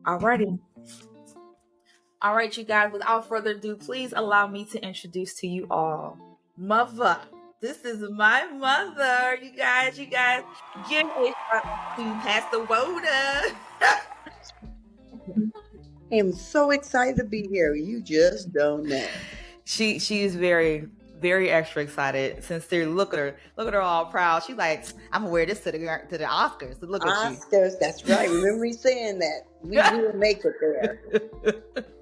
Alrighty. All right, you guys, without further ado, please allow me to introduce to you all Mother. This is my mother. You guys, give a shout out to Pastor Woda. I am so excited to be here. You just don't know. She is very, very extra excited. Sincerely, look at her all proud. She's like, I'm gonna wear this to the Oscars. So look at you. Oscars, that's right. Remember me saying that. We will make it there.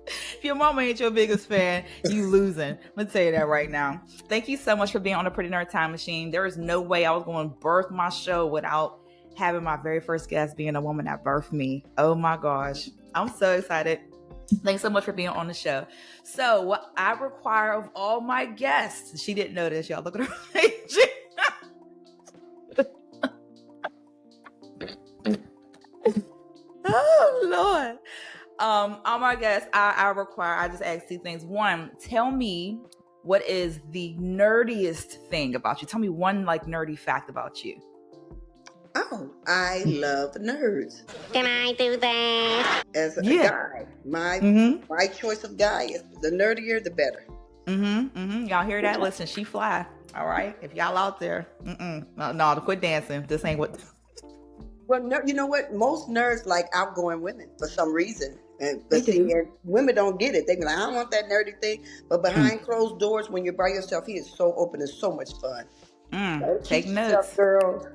If your mama ain't your biggest fan, you losing. I'm gonna tell you that right now. Thank you so much for being on the Pretty Nerd Time Machine. There is no way I was going to birth my show without having my very first guest being a woman that birthed me. Oh my gosh. I'm so excited. Thanks so much for being on the show. So what I require of all my guests, she didn't know this, y'all. Look at her face. Oh Lord. All my guests, I just ask two things. One, tell me what is the nerdiest thing about you. Tell me one like nerdy fact about you. Oh, I love nerds. Can I do that? As a guy, my choice of guy is the nerdier, the better. Y'all hear that? Listen, she fly. All right. If y'all out there, no, quit dancing. This ain't what. Well, you know what? Most nerds like outgoing women for some reason. And women don't get it. They be like, I don't want that nerdy thing. But behind closed doors, when you're by yourself, he is so open and so much fun. Take notes, yourself, girls.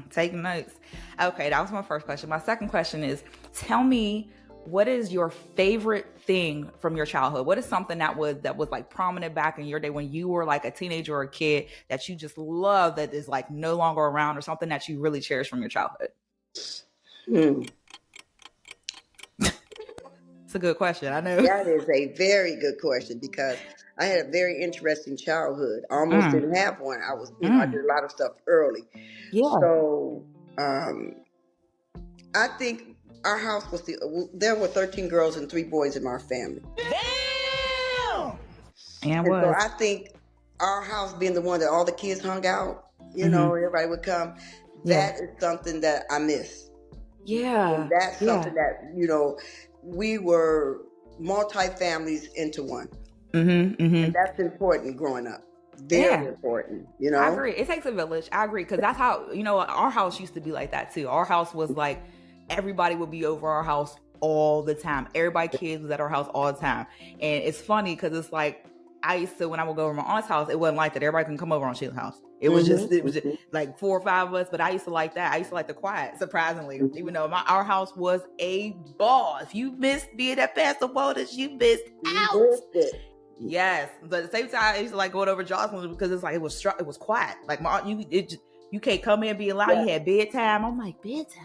Take notes. Okay, that was my first question. My second question is, tell me, what is your favorite thing from your childhood? What is something that was like prominent back in your day when you were like a teenager or a kid that you just love that is like no longer around, or something that you really cherish from your childhood? It's a good question. I know. That is a very good question because I had a very interesting childhood. I almost didn't have one. I was, I did a lot of stuff early. Yeah. So, I think our house was there were 13 girls and 3 boys in our family. Damn! And so I think our house being the one that all the kids hung out, everybody would come. That is something that I miss. Yeah. And that's something that, we were multi-families into one. And that's important growing up. Very important, I agree. It takes a village. I agree. Because that's how, our house used to be like that too. Our house was like, everybody would be over our house all the time. Kids was at our house all the time. And it's funny because it's like, I used to, when I would go over my aunt's house, it wasn't like that. Everybody can come over on Sheila's house. It was just like 4 or 5 of us. But I used to like that. I used to like the quiet, surprisingly. Even though our house was a ball. If you missed being at Pastor Walters, you missed out. Yes, but at the same time, I used to like going over Jocelyn because it's like it was quiet. Like my aunt, you can't come in and be loud. You had bedtime. I'm like, bedtime.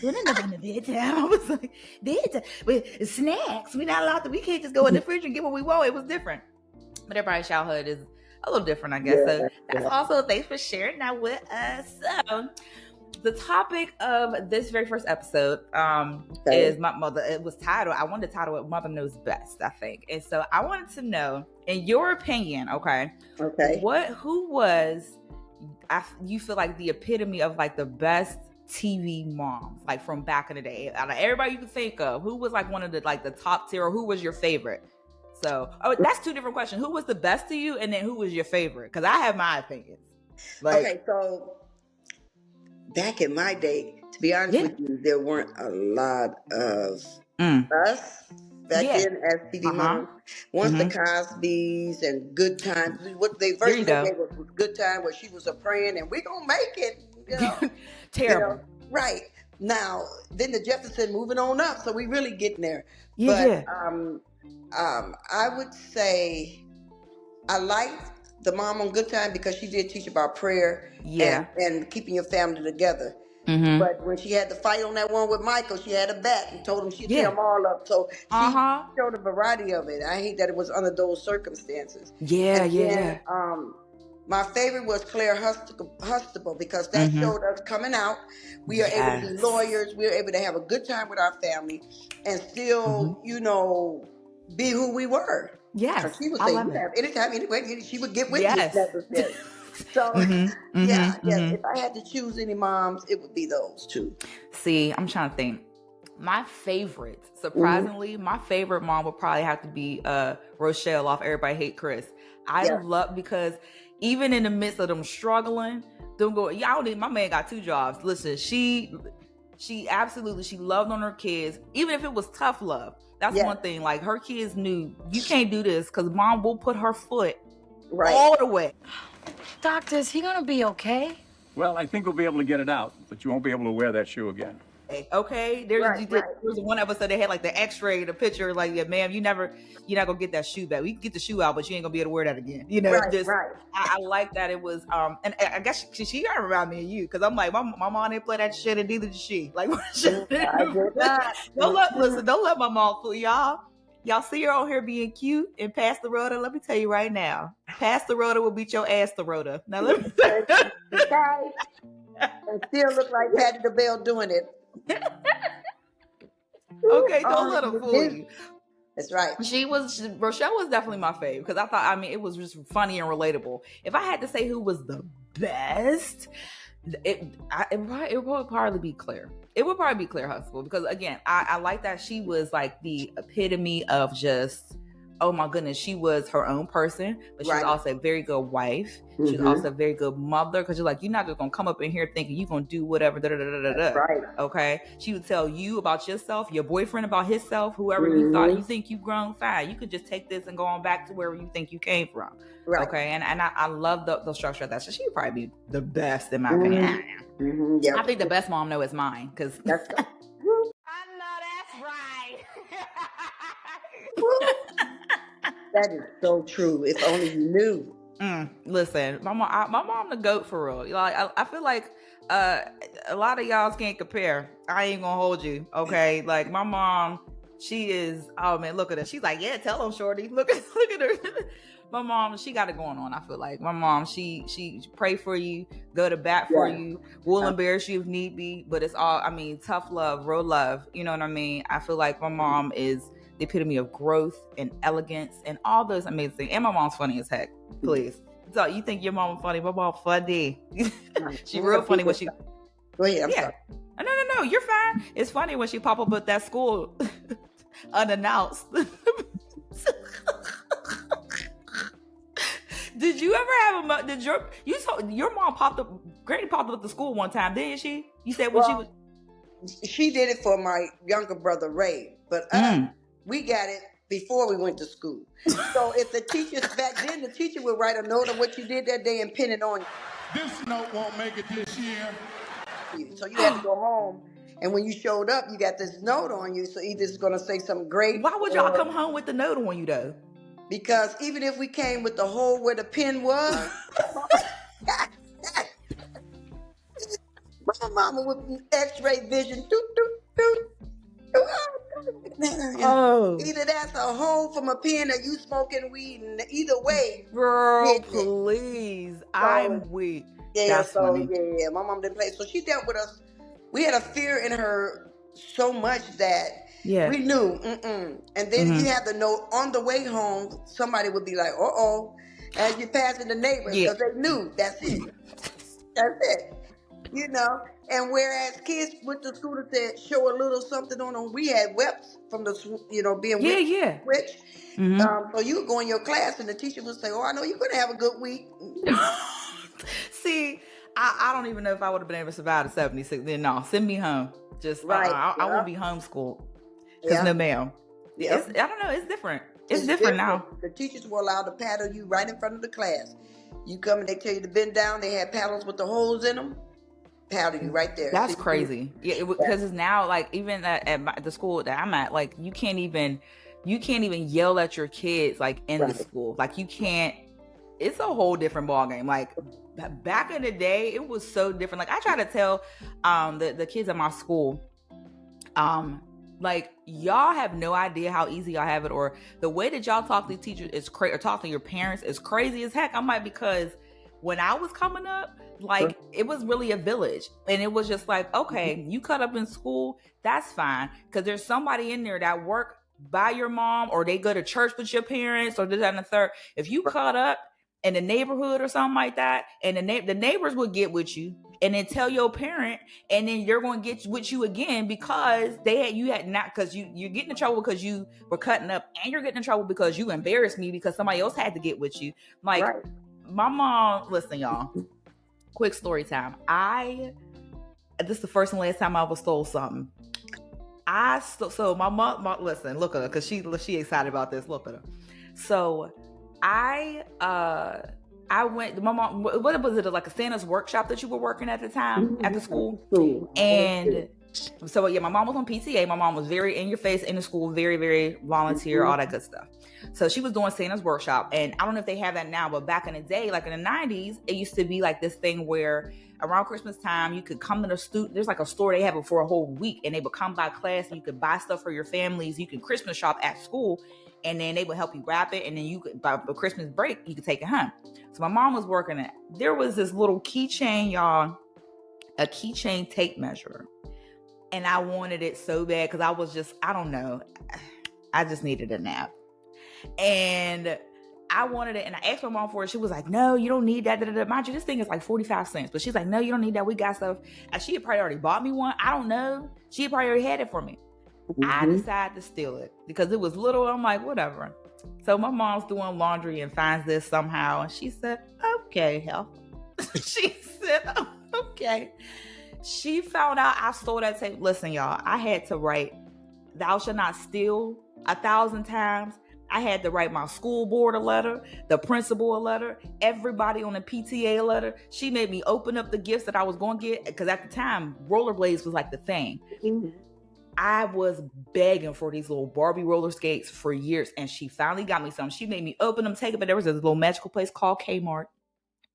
We're not in the bedtime. I was like, bedtime. But snacks. We're not allowed to. We can't just go in the fridge and get what we want. It was different. But everybody's childhood is a little different, I guess. So that's also, thanks for sharing that with us. So the topic of this very first episode is my mother. It was titled, I wanted to title it Mother Knows Best, I think. And so I wanted to know, in your opinion, who was, you feel like the epitome of like the best TV moms, like from back in the day? Out of everybody you could think of, who was like one of the like the top tier, or who was your favorite? So that's 2 different questions. Who was the best to you, and then who was your favorite? Because I have my opinions. Okay, so back in my day, to be honest with you, there weren't a lot of us back then as TV moms. Once the Cosbys and Good Times, what they first gave us was Good Time, where she was a praying and we're gonna make it. Terrible. Right. Now, then the Jefferson moving on up, so we really getting there. I would say I liked the mom on Good Time because she did teach about prayer and keeping your family together. But when she had the fight on that one with Michael, she had a bat and told him she'd tear them all up. So she showed a variety of it. I hate that it was under those circumstances. My favorite was Claire Hustable because that showed us coming out. We are able to be lawyers. We are able to have a good time with our family and still, be who we were. Yeah, she would say, anytime, anyway, she would get with you if necessary. So, if I had to choose any moms, it would be those 2. See, I'm trying to think. My favorite, surprisingly, my favorite mom would probably have to be Rochelle off Everybody Hate Chris. I love, because even in the midst of them struggling, them go, yeah, I don't need, my man got 2 jobs. Listen, she absolutely, she loved on her kids, even if it was tough love. That's one thing. Like, her kids knew, you can't do this, because mom will put her foot all the way. Doctor, is he gonna be okay? Well, I think we'll be able to get it out, but you won't be able to wear that shoe again. Okay, there was one episode they had like the X-ray, the picture, like, yeah, ma'am, you're not gonna get that shoe back. We can get the shoe out, but you ain't gonna be able to wear that again. You know, I like that it was. And I guess she got around me and you, because I'm like, my mom didn't play that shit, and neither did she. Like, don't let my mom fool y'all. Y'all see her on here being cute and pass the Rhoda. Let me tell you right now, pass the Rhoda will beat your ass the Rhoda. Now let me. And still look like Patty LaBelle doing it. Okay, don't let her fool you. That's right. Rochelle was definitely my fave, because I thought, I mean, it was just funny and relatable. If I had to say who was the best, it would probably be Claire. It would probably be Claire Huxtable, because again, I like that she was like the epitome of just, oh my goodness, she was her own person, but she was also a very good wife. She was also a very good mother, because you're like, you're not just gonna come up in here thinking you're gonna do whatever. Right. Okay. She would tell you about yourself, your boyfriend about himself, whoever you thought you think you've grown fine. You could just take this and go on back to wherever you think you came from. Right. Okay. And I love the structure of that. So she would probably be the best in my opinion. I think the best mom though is mine, because I know that's right. That is so true. If only you knew. Listen, my mom the GOAT for real. Like, I feel like a lot of y'all can't compare. I ain't gonna hold you, okay? Like, my mom, she is, oh man, look at her. She's like, yeah, tell them, shorty. Look at her. My mom, she got it going on. I feel like my mom, she pray for you, go to bat for you, will embarrass you if need be, but it's all, I mean, tough love, real love. You know what I mean? I feel like my mom is the epitome of growth and elegance and all those amazing things. And my mom's funny as heck. Please. So you think your mom funny? My mom funny. She real funny when she. Go ahead. I'm sorry. No. You're fine. It's funny when she pop up at that school unannounced. Did you ever have a? Did your mom popped up? Granny popped up at the school one time, didn't she? You said when she was. She did it for my younger brother Ray, but we got it before we went to school. So if the teachers back then, the teacher would write a note of what you did that day and pin it on you. This note won't make it this year. So you had to go home, and when you showed up, you got this note on you. So either it's going to say something great. Why would y'all come home with the note on you though? Because even if we came with the hole where the pin was, my mama with X-ray vision. Either that's a hole from a pen or you smoking weed, and either way, girl, please, I'm weak. Yeah, that's funny. Yeah, my mom didn't play, so she dealt with us. We had a fear in her so much that we knew. And then you had the note on the way home. Somebody would be like, as you're passing the neighbors, because they knew that's it. That's it. You know. And whereas kids went to school to show a little something on them, we had weps from the, being rich. So you would go in your class and the teacher would say, I know you're going to have a good week. See, I don't even know if I would have been able to survive the 76. Then no, send me home. Just, I won't be homeschooled. Because no ma'am. I don't know, it's different. It's different now. The teachers were allowed to paddle you right in front of the class. You come and they tell you to bend down. They had paddles with the holes in them. Paddle you right there. That's crazy. Yeah, because it's now like even at the school that I'm at, like you can't even yell at your kids like in the school. Like you can't. It's a whole different ball game. Like back in the day, it was so different. Like I try to tell the kids at my school, like y'all have no idea how easy y'all have it, or the way that y'all talk to teachers is crazy, or talk to your parents is crazy as heck. I'm like, because when I was coming up, like it was really a village, and it was just like, okay, you cut up in school, that's fine, because there's somebody in there that work by your mom, or they go to church with your parents, or this, that, and the third. If you cut up in the neighborhood or something like that, and the neighbors would get with you and then tell your parent, and then you're going to get with you again because you had not, because you're getting in trouble because you were cutting up, and you're getting in trouble because you embarrassed me because somebody else had to get with you. Like, right. My mom, listen, y'all, quick story time. This is the first and last time I ever stole something. So my mom, listen, look at her, because she excited about this. Look at her. So I went, my mom, what was it, like a Santa's workshop that you were working at the time at the school? And so yeah, my mom was on PTA. My mom was very in your face in the school, very, very volunteer, all that good stuff. So she was doing Santa's workshop, and I don't know if they have that now, but back in the day, like in the 90s, it used to be like this thing where around Christmas time, you could come to the student. There's like a store they have it for a whole week, and they would come by class, and you could buy stuff for your families. You could Christmas shop at school, and then they would help you wrap it, and then you could, by the Christmas break, you could take it home. So my mom was working it. There was this little keychain, y'all, a keychain tape measure, and I wanted it so bad because I was just, I don't know, I just needed a nap, and I wanted it, and I asked my mom for it. She was like, no, you don't need that. Mind you, this thing is like 45 cents. But she's like, no, you don't need that. We got stuff. And she had probably already bought me one. I don't know. She had probably already had it for me. I decided to steal it because it was little. I'm like, whatever. So my mom's doing laundry and finds this somehow. And she said, okay, hell. She said, oh, okay. She found out I stole that tape. Listen, y'all, I had to write, thou shalt not steal 1,000 times. I had to write my school board a letter, the principal a letter, everybody on the PTA a letter. She made me open up the gifts that I was going to get, because at the time, rollerblades was like the thing. I was begging for these little Barbie roller skates for years, and she finally got me some. She made me open them, take it, but there was this little magical place called Kmart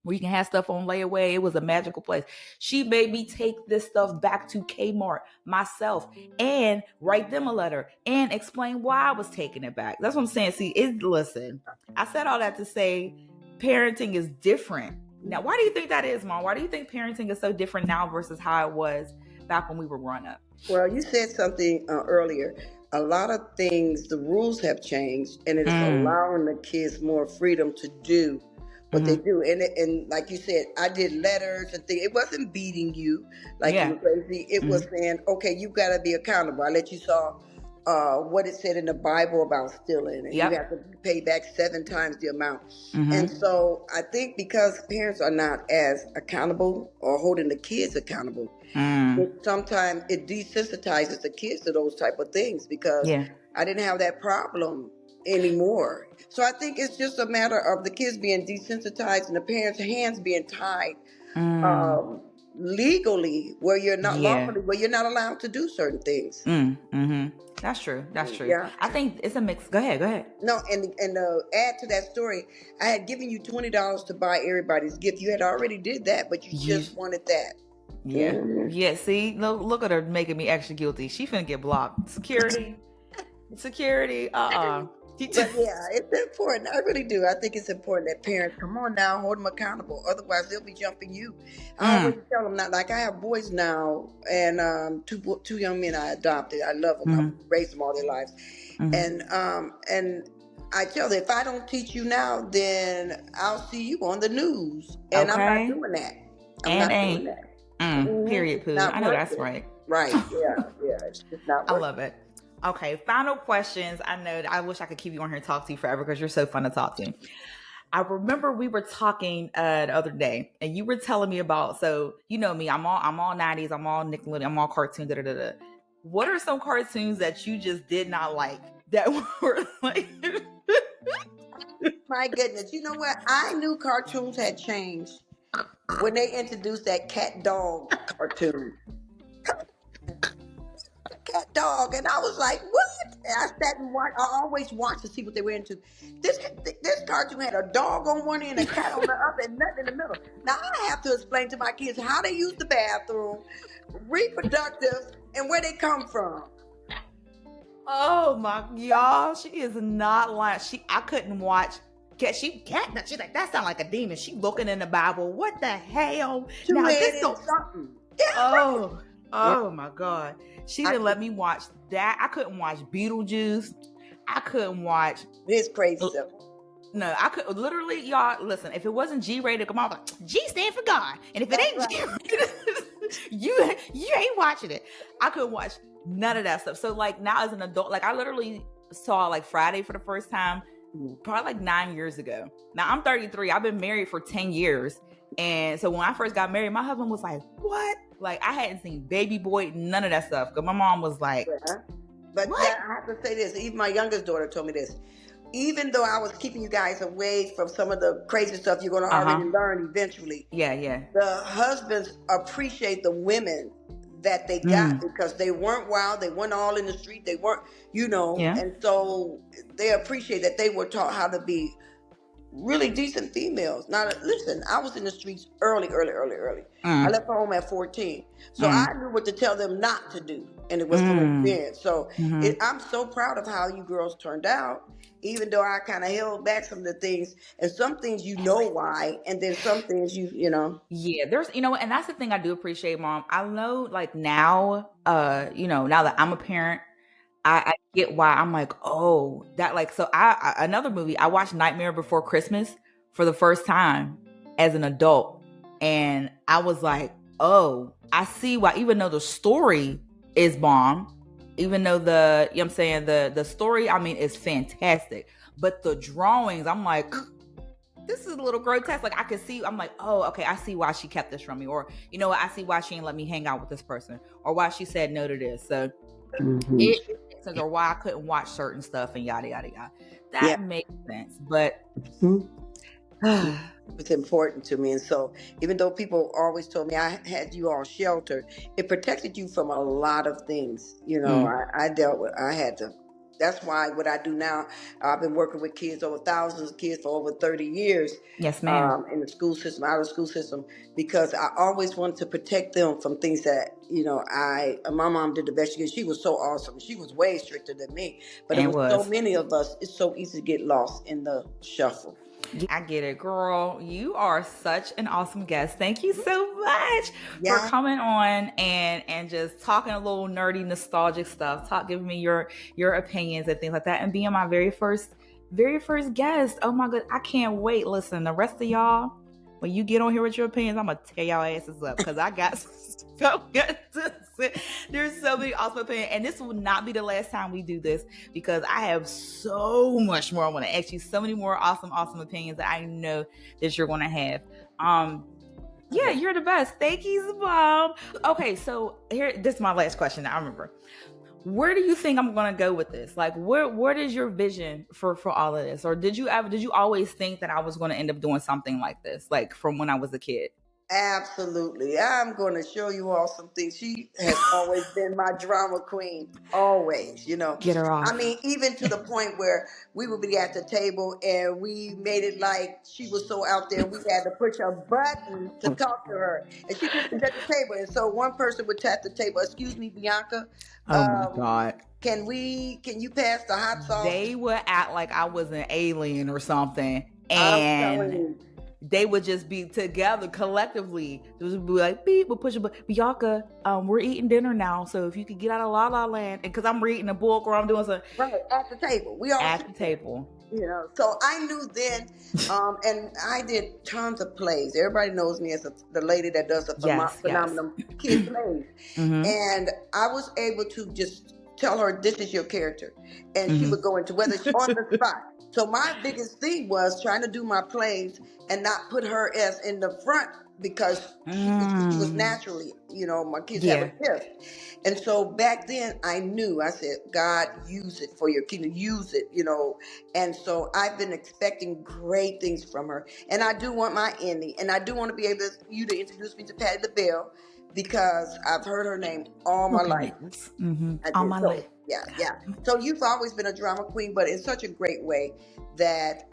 where you can have stuff on layaway. It was a magical place. She made me take this stuff back to Kmart myself and write them a letter and explain why I was taking it back. That's what I'm saying. See, listen, I said all that to say parenting is different. Now, why do you think that is, Mom? Why do you think parenting is so different now versus how it was back when we were growing up? Well, you said something earlier. A lot of things, the rules have changed, and it is allowing the kids more freedom to do what they do. And like you said, I did letters and things. It wasn't beating you like you were crazy. It was saying, okay, you got to be accountable. I let you saw what it said in the Bible about stealing, and you have to pay back 7 times the amount. And so I think because parents are not as accountable or holding the kids accountable, sometimes it desensitizes the kids to those type of things, because I didn't have that problem anymore. So I think it's just a matter of the kids being desensitized and the parents' hands being tied legally, where you're not lawfully, where you're not allowed to do certain things. That's true. That's true. Yeah. I think it's a mix. Go ahead. No, and add to that story, I had given you $20 to buy everybody's gift. You had already did that, but you just wanted that. Yeah. See, look at her making me extra guilty. She finna get blocked. Security. But yeah, it's important. I really do. I think it's important that parents, come on now, hold them accountable. Otherwise, they'll be jumping you. I always tell them, not like I have boys now, and two young men I adopted. I love them. I raised them all their lives, and I tell them, if I don't teach you now, then I'll see you on the news, and I'm not doing that. I'm not doing that. Period. Pooh. I know that's right. Right. Yeah. It's just not. I love it. Okay, final questions. I know I wish I could keep you on here and talk to you forever because you're so fun to talk to. I remember we were talking the other day, and you were telling me about, so you know me, I'm all 90s, I'm all Nickelodeon, I'm all cartoon. What are some cartoons that you just did not like that were like? My goodness, you know what? I knew cartoons had changed when they introduced that cat dog cartoon. Cat dog, and I was like, what? And I sat and watched. I always watched to see what they were into. This cartoon had a dog on one end, a cat on the other, and nothing in the middle. Now I have to explain to my kids how they use the bathroom, reproductive, and where they come from. Oh my, y'all, she is not lying. I couldn't watch. She's like, that sounds like a demon. She looking in the Bible. What the hell? Now this something. Oh my God. She didn't let me watch that. I couldn't watch Beetlejuice. I couldn't watch this crazy stuff. No, I could literally, y'all, listen, if it wasn't G rated, come on, like, G stand for God. And if it ain't G rated, you ain't watching it. I couldn't watch none of that stuff. So like now as an adult, like I literally saw like Friday for the first time probably like 9 years ago. Now I'm 33. I've been married for 10 years. And so when I first got married, my husband was like, what? Like I hadn't seen Baby Boy, none of that stuff. Because my mom was like, but what? yeah, I have to say this. Even my youngest daughter told me this. Even though I was keeping you guys away from some of the crazy stuff you're going to already learn eventually. Yeah. The husbands appreciate the women that they got because they weren't wild. They weren't all in the street. They weren't, and so they appreciate that they were taught how to be really decent females. Now, listen, I was in the streets early. I left home at 14. So I knew what to tell them not to do. And it was from experience. So I'm so proud of how you girls turned out, even though I kind of held back some of the things. And some things why. And then some things Yeah, there's, and that's the thing I do appreciate, Mom. I know like now, now that I'm a parent, I get why I'm like, oh, that like, so another movie, I watched Nightmare Before Christmas for the first time as an adult. And I was like, oh, I see why, even though the story is bomb, even though the story, I mean, is fantastic, but the drawings, I'm like, this is a little grotesque. Like I could see, I'm like, oh, okay, I see why she kept this from me. Or, I see why she didn't let me hang out with this person, or why she said no to this. So it makes sense, or why I couldn't watch certain stuff and yada, yada, yada. That makes sense. But it's important to me. And so even though people always told me I had you all sheltered, it protected you from a lot of things. I had to. That's why what I do now, I've been working with kids, over thousands of kids for over 30 years. Yes, ma'am. In the school system, out of the school system, because I always wanted to protect them from things that, my mom did the best she could. She was so awesome. She was way stricter than me. But it was so many of us, it's so easy to get lost in the shuffle. I get it, girl. You are such an awesome guest. Thank you so much for coming on and just talking a little nerdy, nostalgic stuff. Giving me your opinions and things like that, and being my very first guest. Oh my god, I can't wait. Listen, the rest of y'all, when you get on here with your opinions, I'm gonna tear y'all asses up because I got so good to say. There's so many awesome opinions, and this will not be the last time we do this because I have so much more I want to ask you. So many more awesome opinions that I know that you're gonna have. Yeah, you're the best. Thank you, Mom. Okay, so this is my last question. I remember. Where do you think I'm gonna go with this? Like, what is your vision for all of this? Or did you always think that I was gonna end up doing something like this, like from when I was a kid? Absolutely. I'm going to show you all some things. She has always been my drama queen. Always, Get her off. I mean, even to the point where we would be at the table and we made it like she was so out there. We had to push a button to talk to her. And she just was at the table. And so one person would tap the table. Excuse me, Bianca. Oh my God. Can you pass the hot sauce? They would act like I was an alien or something. And they would just be together collectively. It would be like, beep, we'll push a button. Bianca, we're eating dinner now. So if you could get out of La La Land, and because I'm reading a book or I'm doing something. Right, at the table. We all at the table. So I knew then, and I did tons of plays. Everybody knows me as the lady that does the phenomenal kid plays. And I was able to just tell her, this is your character. And she would go into whether it's on the spot. So my biggest thing was trying to do my plays and not put her as in the front because she was naturally, my kids have a gift. And so back then I said, God, use it for your kingdom, use it, And so I've been expecting great things from her. And I do want my Emmy. And I do want to be able you to introduce me to Patti LaBelle because I've heard her name all my life. All my life. Yeah. So you've always been a drama queen, but in such a great way that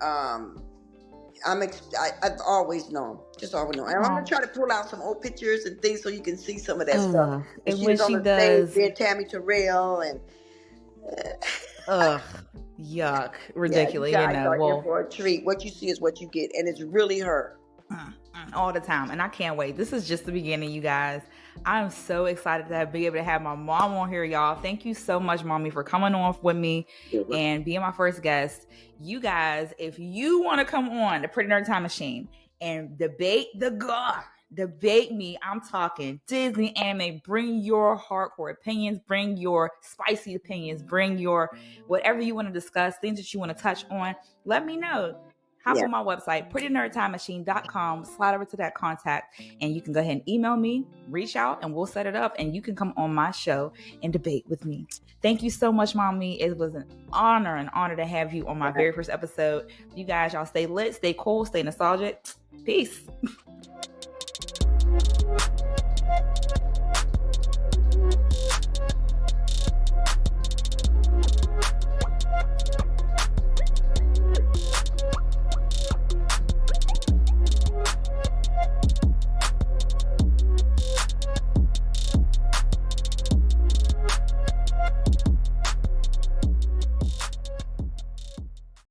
I've always known, just always known. And I'm gonna try to pull out some old pictures and things so you can see some of that stuff. And when she does, stage, Tammy Terrell and yuck, ridiculous. Well, for a treat. What you see is what you get, and it's really her. all the time, and I can't wait. This is just the beginning, you guys. I'm so excited to be able to have my mom on here, y'all. Thank you so much, Mommy, for coming on with me and being my first guest. You guys, if you want to come on the Pretty Nerd Time Machine and debate me, I'm talking Disney anime, bring your hardcore opinions, bring your spicy opinions, bring your whatever you want to discuss, things that you want to touch on, let me know. Hop on my website, prettynerdtimemachine.com, slide over to that contact, and you can go ahead and email me, reach out, and we'll set it up, and you can come on my show and debate with me. Thank you so much, Mommy. It was an honor to have you on my very first episode. You guys, y'all stay lit, stay cool, stay nostalgic. Peace.